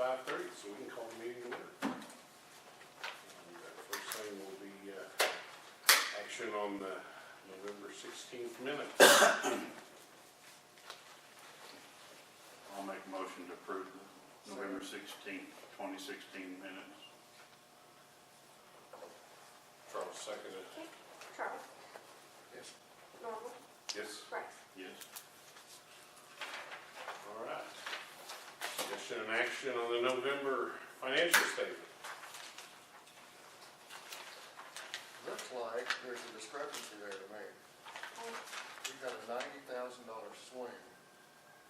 5:30, so we can call the meeting to order. And, first thing will be action on the November 16th minutes. I'll make a motion to approve the November 16th, 2016 minutes. Charles seconded. Okay, Charles, Yes. Normal, Yes. Bryce. Yes. All right. Discussion and action on the November financial statement. Looks like there's a discrepancy there to me. We've got a $90,000 swing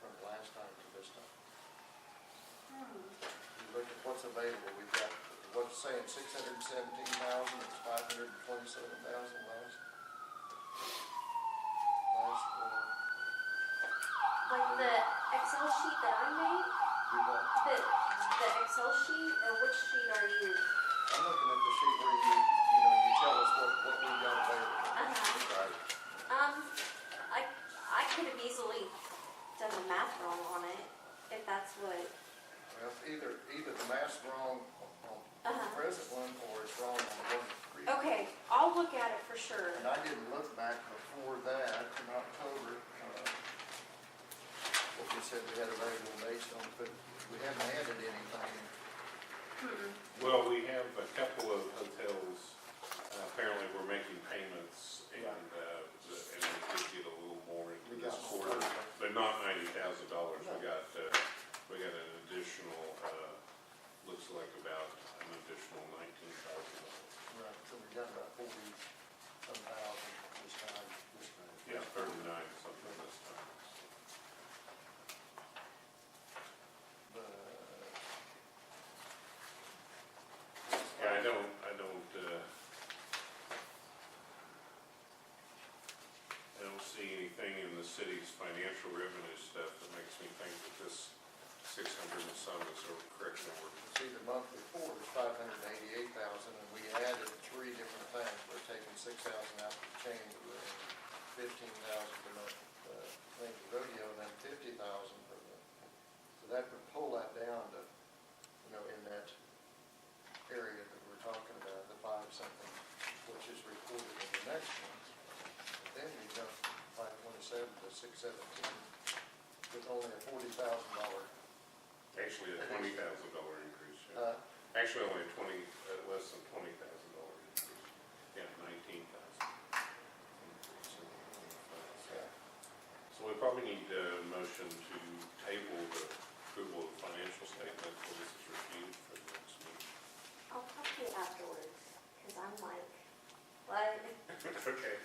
from last time to this time. You look at what's available, we've got, what's saying 617,000, it's 527,000 last. Like the Excel sheet that I made, We got, the Excel sheet, or which sheet are you? I'm looking at the sheet where you tell us what we've got available. Right. I could have easily done the math wrong on it, if that's what. Well, either the math's wrong on the present one, or it's wrong on the one previous. Okay, I'll look at it for sure. And I didn't look back before that, in October, what we said we had available based on, but we haven't added anything. Well, we have a couple of hotels, apparently we're making payments, and we did get a little more in We this got quarter, more. but not $90,000. We got an additional, looks like about an additional $19,000. Right, so we got about 40-some thousand this time. Yeah, 39 something this time. But, Yeah, I don't see anything in the city's financial revenue stuff that makes me think that this 600 and some is a correct number. see, the month before was 588,000, and we added 3 different things. We're taking 6,000 out for the chamber, and 15,000 for the rodeo, and then 50,000 for the, so that would pull that down to, in that area that we're talking about, the 5-something, which is reported in the next one. But then we jump from 527 to 617 with only a $40,000. Actually, a $20,000 increase. Yeah. Actually, only less than $20,000 increase. Yeah, 19,000 increase. So we probably need a motion to table the approval of the financial statement until this is reviewed for the next meeting. I'll talk to you afterwards, because I'm like, what? Okay.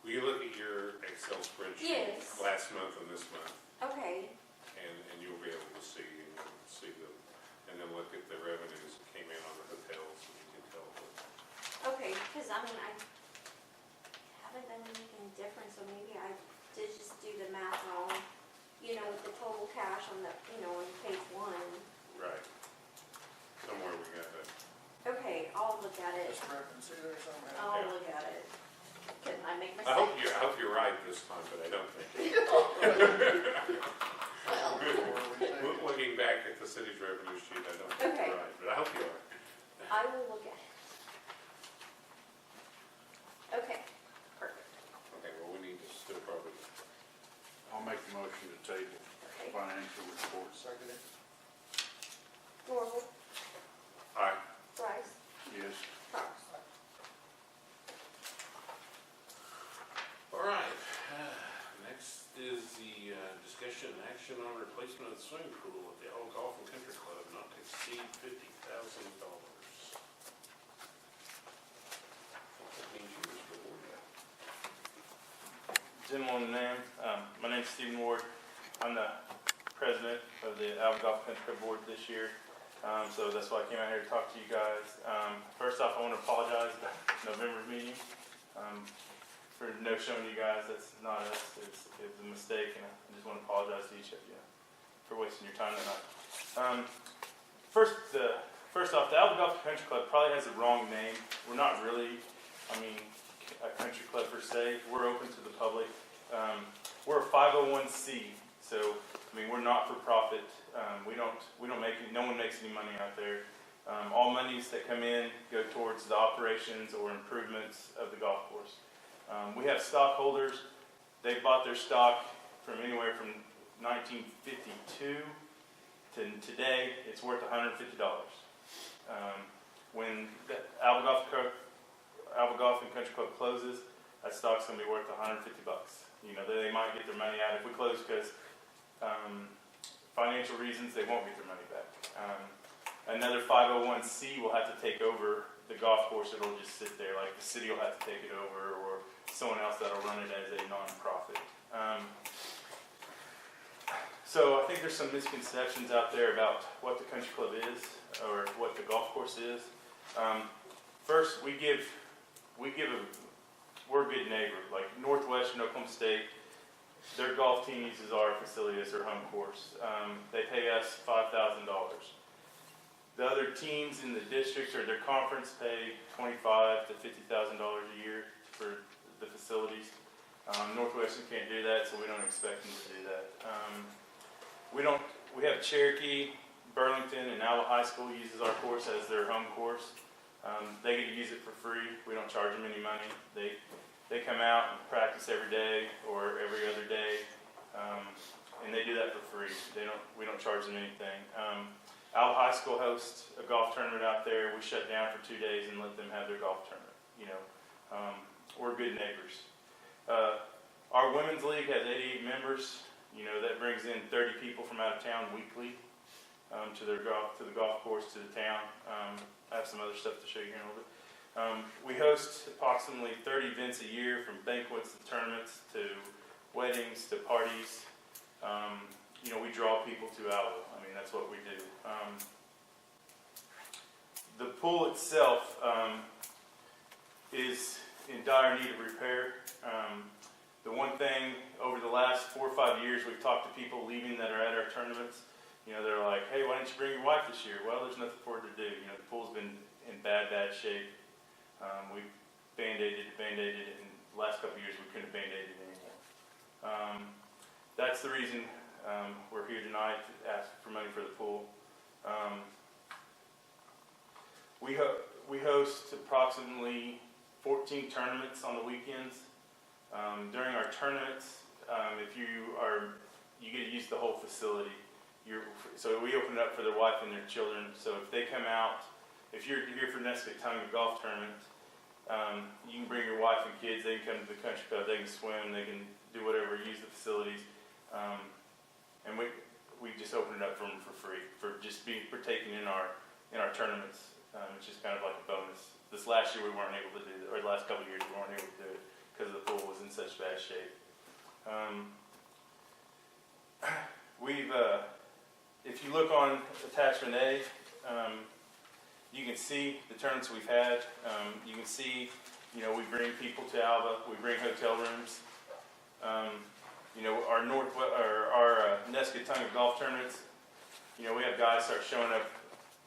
Will you look at your Excel spreadsheet? Yes. Last month and this month, Okay, and you'll be able to see them, and then look at the revenues that came in on the hotels, and you can tell them. okay, because I haven't done anything different, so maybe I did just do the math wrong, with the total cash on the, on page 1. Right. Somewhere we got that. Okay, I'll look at it. Discrepancy there somehow. I'll Yeah. look at it. Can I make I hope mistakes? you're right this time, but I don't think. Well, Looking back at the city's revenue sheet, I don't think Okay. you're right, but I hope you are. I will look at it. Okay, perfect. Okay, well, we need to still probably, I'll make the motion to table Okay. financial reports. Second it. Normal, aye. Bryce, Yes. Charles. All right, next is the discussion and action on replacement of the swimming pool at the Alva Golf and Country Club, not to exceed $50,000. That means you was rewarded that. Gentleman name, my name's Stephen Ward. I'm the president of the Alva Golf Country Club Board this year, so that's why I came out here to talk to you guys. First off, I want to apologize about November's meeting for no showing you guys. That's not us. It was a mistake, and I just want to apologize to each of you for wasting your time tonight. First off, the Alva Golf Country Club probably has the wrong name. We're not really, a country club per se. We're open to the public. We're a 501c, so we're we're not for profit. We don't make any, no one makes any money out there. All monies that come in go towards the operations or improvements of the golf course. We have stockholders. They bought their stock from anywhere from 1952 to today. It's worth $150. When the Alva Golf and Country Club closes, that stock's going to be worth $150. You know, they might get their money out if we close because financial reasons, they won't get their money back. Another 501c will have to take over the golf course. It'll just sit there, like the city will have to take it over, or someone else that'll run it as a nonprofit. So I think there's some misconceptions out there about what the country club is, or what the golf course is. First, we're a good neighbor. Like Northwestern, Oklahoma State, their golf team uses our facility as their home course. They pay us $5,000. The other teams in the district or their conference pay $25,000 to $50,000 a year for the facilities. Northwestern can't do that, so we don't expect them to do that. We have Cherokee, Burlington, and Alva High School uses our course as their home course. They get to use it for free. We don't charge them any money. They come out and practice every day or every other day, and they do that for free. We don't charge them anything. Alva High School hosts a golf tournament out there. We shut down for 2 days and let them have their golf tournament. You know, we're good neighbors. Our women's league has 88 members. You know, that brings in 30 people from out of town weekly to the golf course, to the town. I have some other stuff to show you here in a little bit. We host approximately 30 events a year, from banquets to tournaments to weddings to parties. You know, we draw people to Alva. I mean, that's what we do. The pool itself is in dire need of repair. The one thing over the last 4 or 5 years, we've talked to people leaving that are at our tournaments. You know, they're like, hey, why didn't you bring your wife this year? Well, there's nothing for her to do. You know, the pool's been in bad shape. We've band-aided, and the last couple of years we couldn't band-aid it anymore. That's the reason we're here tonight to ask for money for the pool. We host approximately 14 tournaments on the weekends. During our tournaments, if you get to use the whole facility. So we open it up for their wife and their children. So if they come out, if you're here for Nescatonga Golf Tournament, you can bring your wife and kids. They can come to the country club. They can swim. They can do whatever. Use the facilities, and we just open it up for them for free for just partaking in our tournaments. It's just kind of like a bonus. This last year we weren't able to do it, or the last couple of years we weren't able to do it because the pool was in such bad shape. If you look on attachment A, you can see the tournaments we've had. You can see, you know, we bring people to Alva. We bring hotel rooms. You know, our Nescatonga golf tournaments. You know, we have guys start showing up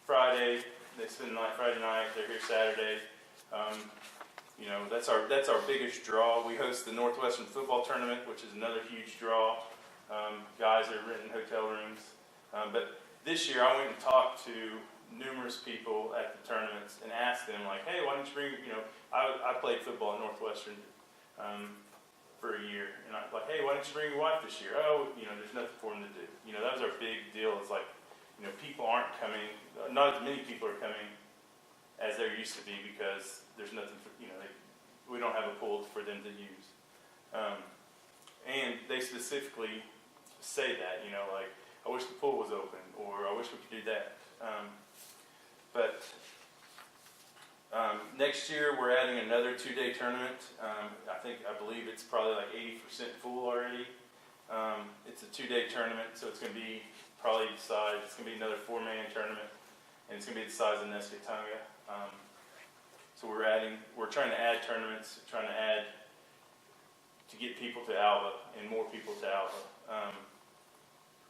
Friday. They spend the night Friday night. They're here Saturday. You know, that's our biggest draw. We host the Northwestern football tournament, which is another huge draw. Guys are renting hotel rooms. But this year I went and talked to numerous people at the tournaments and asked them, like, hey, why don't you bring, you know, I played football at Northwestern for a year. And I was like, hey, why don't you bring your wife this year? Oh, you know, there's nothing for them to do. You know, that was our big deal. It's like, you know, people aren't coming, not as many people are coming as there used to be because there's nothing for, you know, we don't have a pool for them to use. And they specifically say that, you know, like, I wish the pool was open, or I wish we could do that. But next year we're adding another 2-day tournament. I believe it's probably like 80% full already. It's a 2-day tournament, so it's going to be probably the size. It's going to be another 4-man tournament, and it's going to be the size of Nescatonga. So we're trying to add tournaments, to get people to Alva and more people to Alva.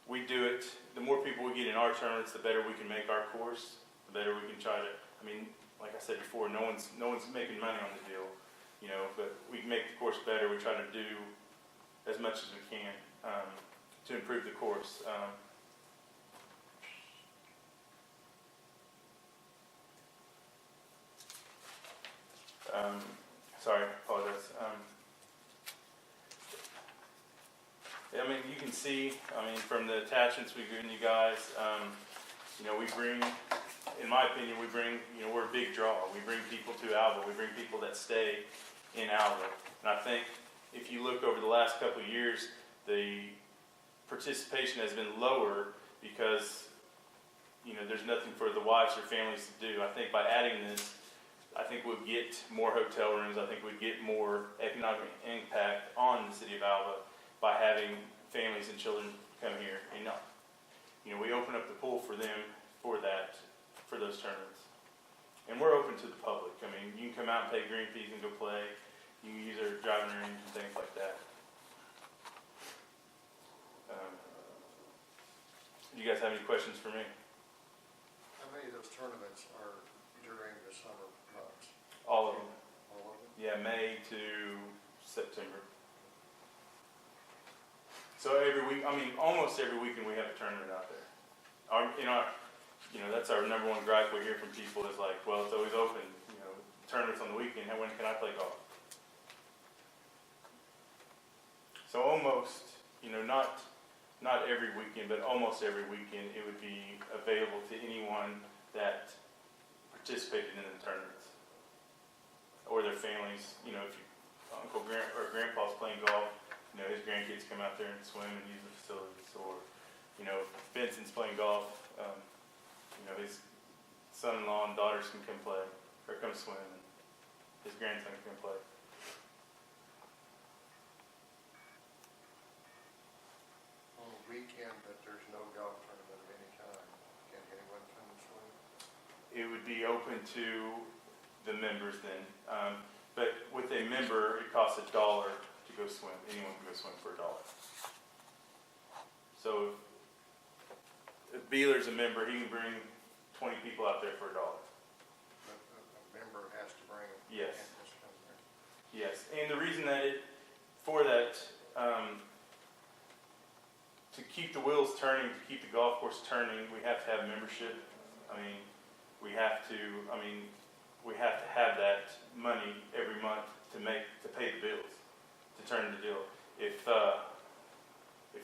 We do it, the more people we get in our tournaments, the better we can make our course, the better we can try to, I mean, like I said before, no one's making money on the deal, you know, but we can make the course better. We try to do as much as we can. to improve the course. Sorry, apologize. Yeah, I mean, you can see, I mean, from the attachments we've given you guys, you know, we bring, in my opinion, we bring, you know, we're a big draw. We bring people to Alva. We bring people that stay in Alva. And I think if you look over the last couple of years, the participation has been lower because, you know, there's nothing for the wives or families to do. I think by adding this, I think we'll get more hotel rooms. I think we'd get more economic impact on the city of Alva by having families and children come here. And, you know, we open up the pool for them for those tournaments. And we're open to the public. I mean, you can come out and pay green fees and go play. You can use our driving range and things like that. Do you guys have any questions for me? How many of those tournaments are during the summer months? All of them. All of them? Yeah, May to September. So every week, I mean, almost every weekend we have a tournament out there. You know, that's our number one gripe we hear from people is like, well, it's always open. You know, tournaments on the weekend. When can I play golf? So almost, you know, not every weekend, but almost every weekend, it would be available to anyone that participated in the tournaments or their families. You know, if your uncle or grandpa's playing golf, you know, his grandkids come out there and swim and use the facilities. Or, you know, if Benson's playing golf, you know, his son-in-law and daughters can come play or come swim, and his grandson can play. On a weekend that there's no golf tournament of any kind, can anyone come and swim? It would be open to the members then. But with a member, it costs $1 to go swim. Anyone can go swim for $1. So if Beeler's a member, he can bring 20 people out there for $1. But a member has to bring. Yes. Has to come there. Yes, and the reason that to keep the wheels turning, to keep the golf course turning, we have to have membership. I mean, we have to have that money every month to pay the bills, to turn the deal. If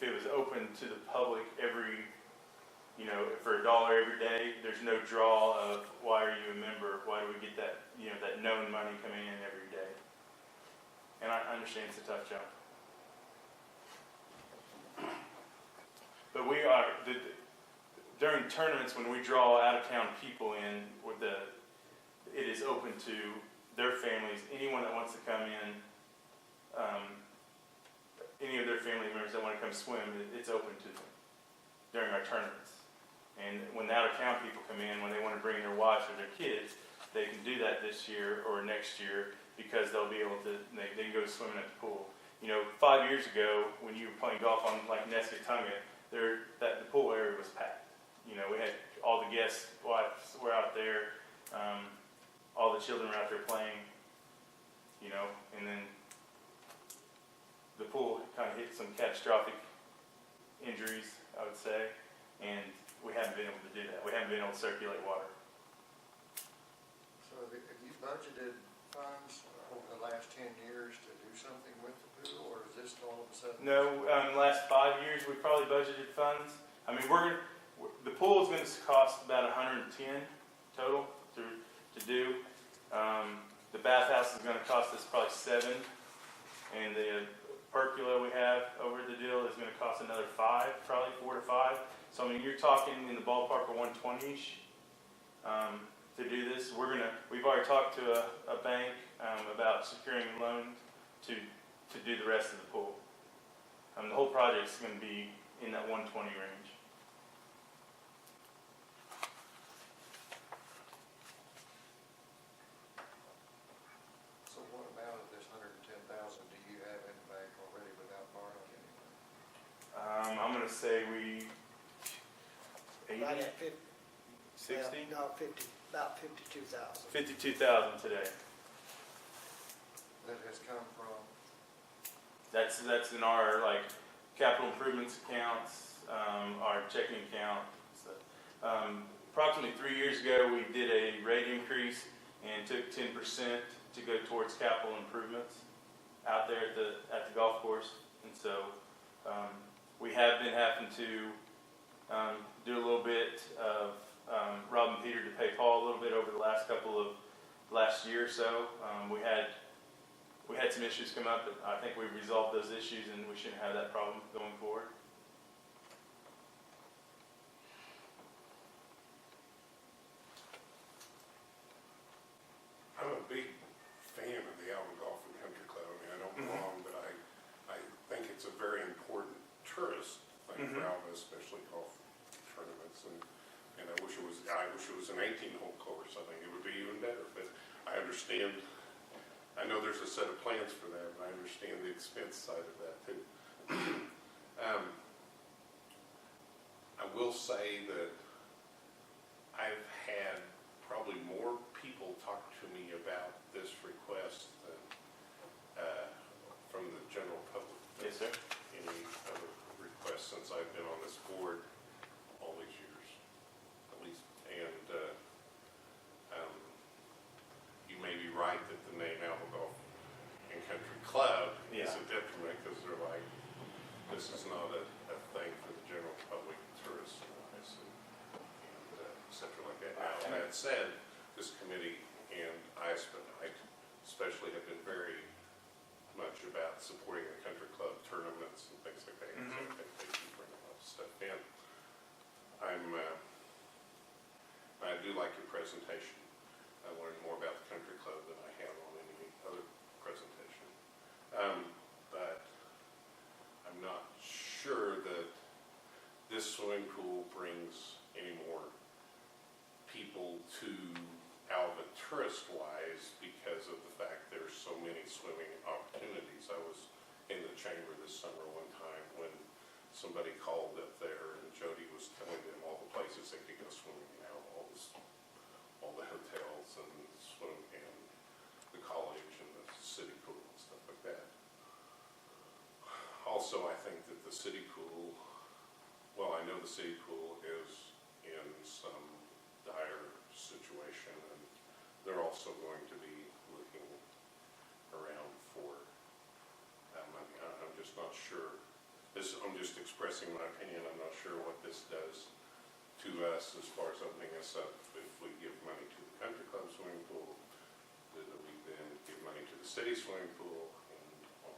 it was open to the public you know, for $1 every day, there's no draw of why are you a member? Why do we get that, you know, that known money coming in every day? And I understand it's a tough job. But we are, during tournaments when we draw out-of-town people in, it is open to their families, anyone that wants to come in, any of their family members that want to come swim, it's open to them during our tournaments. And when the out-of-town people come in, when they want to bring their wives or their kids, they can do that this year or next year because they'll be able to, they can go swimming at the pool. You know, 5 years ago, when you were playing golf on like Nescatunga, the pool area was packed. You know, we had all the guests' wives were out there, all the children were out there playing, you know, and then the pool kind of hit some catastrophic injuries, I would say, and we haven't been able to do that. We haven't been able to circulate water. So have you budgeted funds over the last 10 years to do something with the pool, or is this all of a sudden? No, the last 5 years we probably budgeted funds. I mean, the pool is going to cost about $110 total to do. The bathhouse is going to cost us probably $7, and the pergola we have over the deal is going to cost another $5, probably $4 to $5. So I mean, you're talking in the ballpark of 120-ish to do this. We've already talked to a bank about securing a loan to do the rest of the pool. The whole project's going to be in that 120 range. So what amount of this 110,000 do you have in the bank already without borrowing anything? I'm going to say we 80, Right at 50, 60, well, no, 50, about 52,000. 52,000 today. That has come from, That's in our capital improvements accounts, our checking account. So, approximately 3 years ago, we did a rate increase and took 10% to go towards capital improvements out there at the golf course. And so we have been having to do a little bit of robbing Peter to pay Paul a little bit over the last year or so. We had some issues come up, but I think we resolved those issues and we shouldn't have that problem going forward. I'm a big fan of the Alva Golf and Country Club. I mean, I don't belong, but I think it's a very important tourist thing for Alva, especially golf tournaments. And I wish it was an 18-hole course. I think it would be even better. But I understand. I know there's a set of plans for that, and I understand the expense side of that too. I will say that I've had probably more people talk to me about this request than from the general public. Yes, sir. Any other requests since I've been on this board all these years, at least. And you may be right that the name Alva Golf and Country Club is a detriment because they're like, this is not a thing for the general public, tourists, and et cetera like that. Now, that said, this committee and I especially have been very much about supporting the country club tournaments and things like that. So I think they can bring a lot of stuff in. I do like your presentation. I learned more about the country club than I have on any other presentation. But I'm not sure that this swimming pool brings any more people to Alva tourist-wise because of the fact there's so many swimming opportunities. I was in the chamber this summer one time when somebody called up there and Jody was telling them all the places they could go swimming in Alva, all the hotels and swim and the college and the city pool and stuff like that. Also, I think that the city pool, well, I know the city pool is in some dire situation, and they're also going to be looking around for money. I'm just not sure. I'm just expressing my opinion. I'm not sure what this does to us as far as opening us up. If we give money to the country club swimming pool, do we then give money to the city swimming pool, and on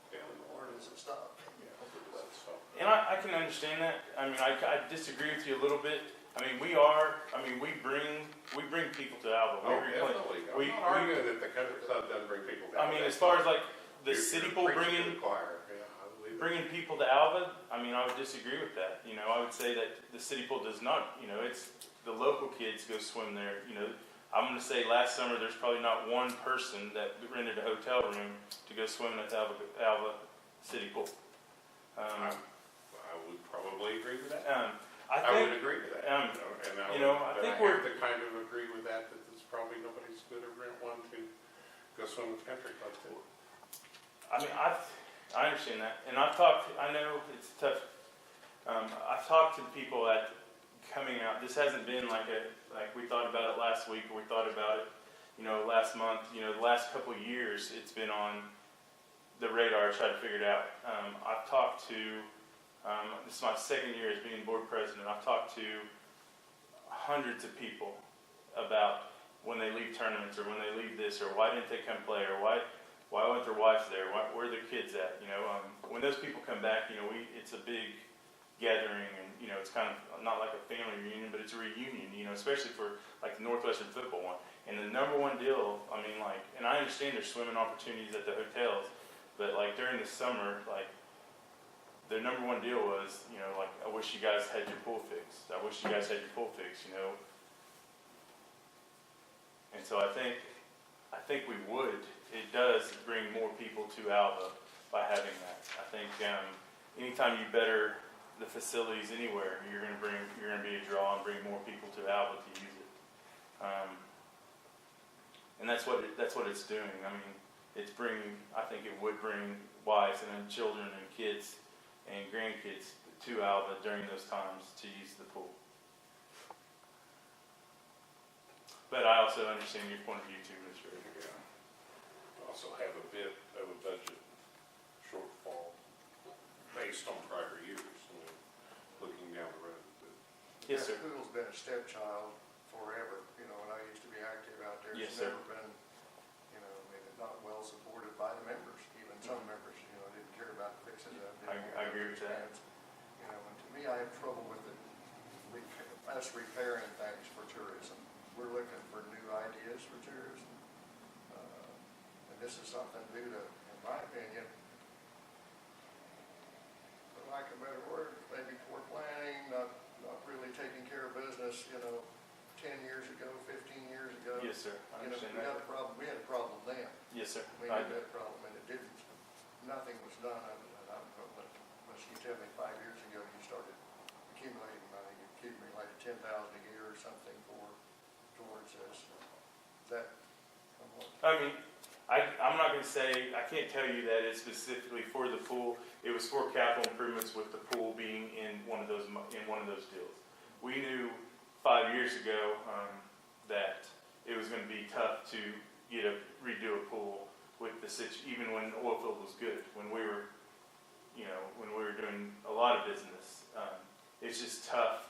down the Where does it stop? And I can understand that. I mean, I disagree with you a little bit. I mean, we bring people to Alva. Definitely. I'm not arguing that the country club doesn't bring people down. I mean, as far as like the city pool bringing people to Alva, I mean, I would disagree with that. You know, I would say that the city pool does not, you know, it's the local kids go swim there. You know, I'm going to say last summer there's probably not one person that rented a hotel room to go swimming at the Alva city pool. I would probably agree with that. I would agree with that. I think we're have to kind of agree with that it's probably nobody's going to rent one to go swim with the country club too. I mean, I understand that, and I know it's tough. I've talked to people that coming out. This hasn't been like we thought about it last week or we thought about it, you know, last month. You know, the last couple of years, it's been on the radar to try to figure it out. I've talked to. This is my second year as being board president. I've talked to hundreds of people about when they leave tournaments or when they leave this or why didn't they come play or why weren't their wives there? Where are their kids at? You know, when those people come back, you know, it's a big gathering and, you know, it's kind of not like a family reunion, but it's a reunion, you know, especially for like the Northwestern football one. And the number one deal, I mean, like, and I understand there's swimming opportunities at the hotels, but like during the summer, like, their number one deal was, you know, like, I wish you guys had your pool fixed. I wish you guys had your pool fixed, you know. And so I think we would. It does bring more people to Alva by having that. I think anytime you better the facilities anywhere, you're going to be a draw and bring more people to Alva to use it. And that's what it's doing. I mean, I think it would bring wives and children and kids and grandkids to Alva during those times to use the pool. But I also understand your point of view too, Mr. Ritter. Also have a bit of a budget shortfall based on prior years, I mean, looking down the road. But Yes, sir. That pool's been a stepchild forever, you know, when I used to be active out there. Yes, It's sir. never been, you know, maybe not well supported by the members, even some members, you know, didn't care about fixing it up. didn't I want agree to with that. expand. You know, and to me, I have trouble with it, us repairing things for tourism. We're looking for new ideas for tourism. And this is something new to, in my opinion, for lack of a better word, maybe poor planning, not really taking care of business, you know, 10 years ago, 15 years ago. Yes, sir. I You know, understand we had that. a problem, we had a problem then. Yes, sir. We I had that problem, and it didn't, nothing was done of it. And I don't know, unless you tell me 5 years ago you started accumulating money, you accumulated 10,000 a year or something towards this. Is that somewhat? I mean, I'm not gonna say, I can't tell you that it's specifically for the pool. It was for capital improvements with the pool being in one of those deals. We knew 5 years ago, that it was gonna be tough to redo a pool with even when the oil field was good, when we were doing a lot of business. It's just tough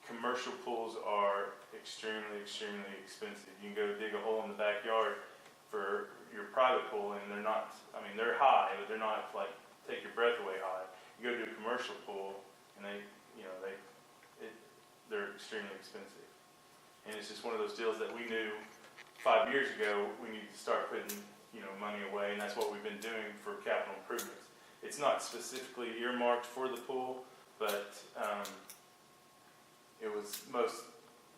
commercial pools are extremely, extremely expensive. You can go dig a hole in the backyard for your private pool, and they're not, I mean, they're high, but they're not like take your breath away high. You go to a commercial pool, and they're extremely expensive. And it's just one of those deals that we knew 5 years ago we needed to start putting, money away, and that's what we've been doing for capital improvements. It's not specifically earmarked for the pool, but it was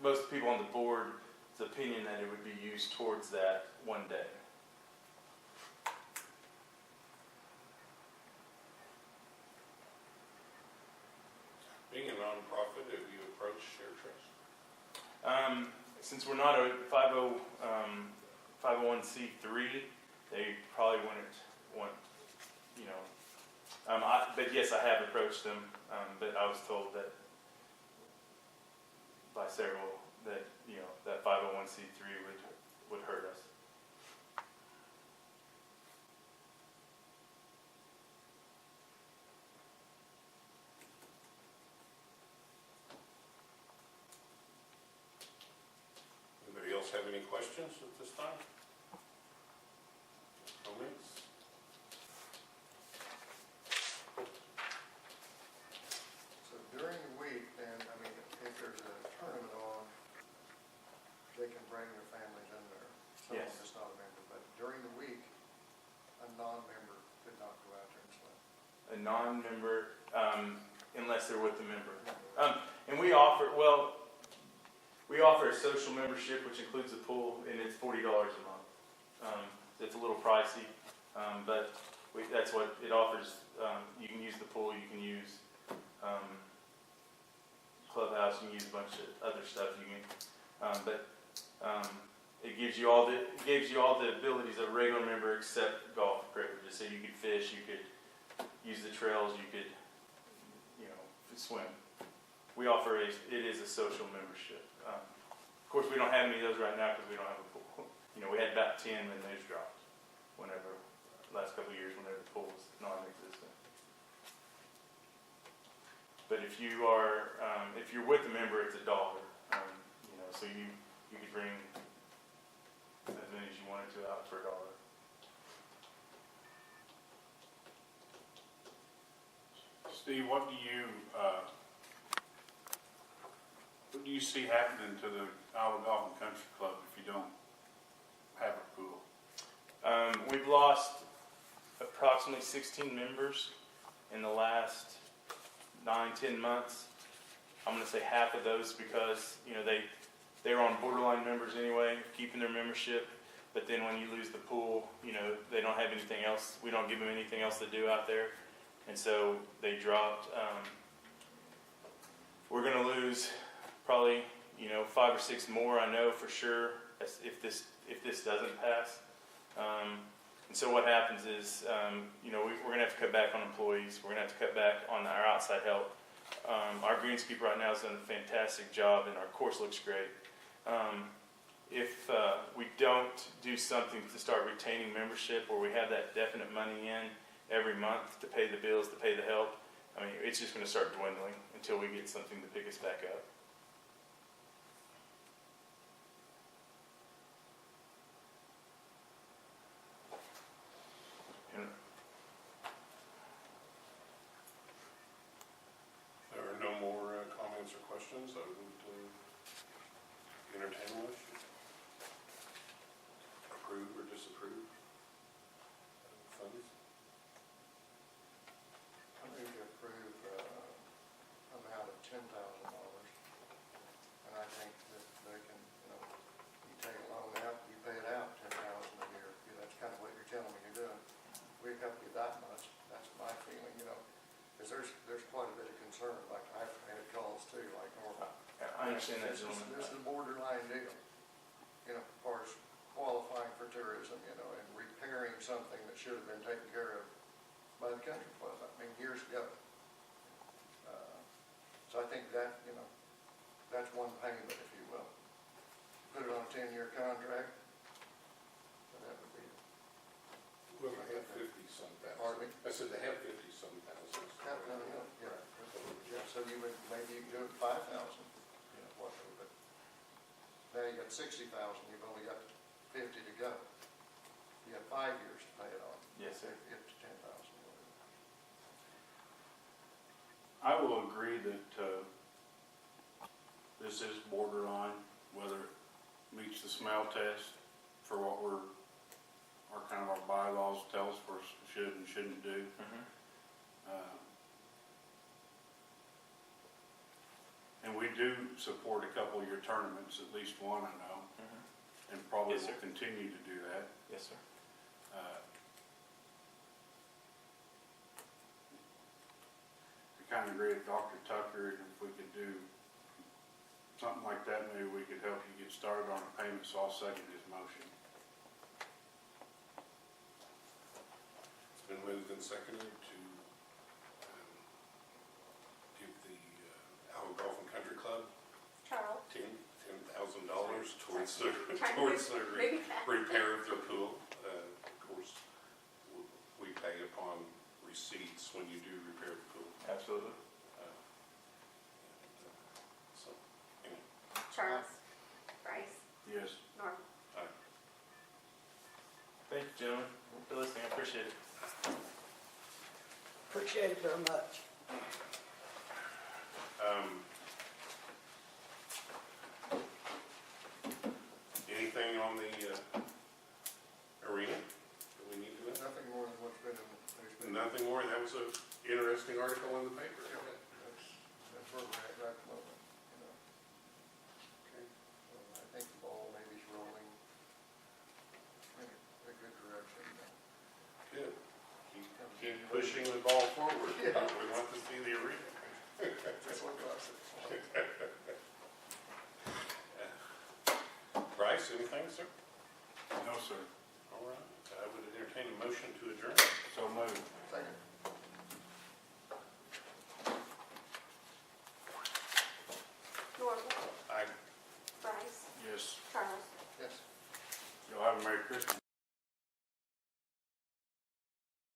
most people on the board's opinion that it would be used towards that one day. being a nonprofit, have you approached Share Trust? Since we're not a 501c3, they probably wouldn't want, but yes, I have approached them, but I was told that by several that, that 501c3 would hurt us. Anybody else have any questions at this time? Comments? So during the week, then, I mean, if there's a tournament on, they can bring their families in there. Someone Yes. that's not a member, but during the week, a non-member could not go out there and swim. A non-member, unless they're with the member. And we offer a social membership, which includes the pool, and it's $40 a month. It's a little pricey, but that's what it offers. You can use the pool, you can use clubhouse, you can use a bunch of other stuff. It gives you all the abilities of a regular member except golf privileges. So you could fish, you could use the trails, you could swim. We offer it is a social membership. Of course, we don't have any of those right now because we don't have a pool. We had about 10 when those dropped. Last couple of years, whenever the pool was non-existent. But if you're with a member, it's $1. So you could bring as many as you wanted to out for $1. Steve, what do you see happening to the Alva Golf and Country Club if you don't have a pool? We've lost approximately 16 members in the last 9-10 months. I'm going to say half of those because they were on borderline members anyway, keeping their membership. But then when you lose the pool, they don't have anything else. We don't give them anything else to do out there, and so they dropped. We're going to lose probably 5 or 6 more. I know for sure if this doesn't pass. And so what happens is, you know, we're gonna have to cut back on employees, we're gonna have to cut back on our outside help. Our greenskeeper right now has done a fantastic job and our course looks great. If we don't do something to start retaining membership, or we have that definite money in every month to pay the bills, to pay the help, I mean, it's just gonna start dwindling until we get something to pick us back up. And There are no more comments or questions. I would entertain a motion. Approve or disapprove funds. I move to approve, amount of $10,000. And I think that they can, you know, you take a loan out, you pay it out $10,000 a year. You know, that's kind of what you're telling me you're doing. We help you that much, that's my feeling, you know, because there's quite a bit of concern, like I've had calls too, like Norma. I understand that, This gentlemen. is a borderline deal, you know, as far as qualifying for tourism, you know, and repairing something that should have been taken care of by the country club, I mean, years ago. So I think that, you know, that's one payment, if you will. Put it on a 10-year contract, so that would be, Well, they have 50-some thousand. Pardon me? I said they have 50-some thousand. yeah, so you would, maybe you can do it 5,000, you know, whatever, but now you got 60,000, you've only got 50 to go. You have 5 years to pay it off. Yes, sir. If to 10,000, whatever. I will agree that this is borderline, whether it meets the smell test for what our kind of our bylaws tell us we should and shouldn't do. And we do support a couple of your tournaments, at least one I know, and probably Yes, sir. will continue to do that. Yes, sir. I kind of agree with Dr. Tucker, and if we could do something like that, maybe we could help you get started on a payment, so I'll second his motion. It's been moved and seconded to give the Alva Golf and Country Club Charles? $10,000 towards the, Maybe that. repair of their pool. Of course, we pay upon receipts when you do repair the pool. Absolutely. So, anyway. Charles? Bryce? Yes. Norm? Thank you, gentlemen, for listening. I appreciate it. Appreciate it very much. Anything on the arena that we need to know? Nothing more than what's been in the newspaper. Nothing more. That was an interesting article in the paper. That's where we're at right at the moment, you know. Okay. I think the ball maybe is rolling in a good direction. Good. Keep pushing the ball forward. Yeah. We want to see the arena. That's what I said. Bryce, anything, sir? No, sir. All right. I would entertain a motion to adjourn.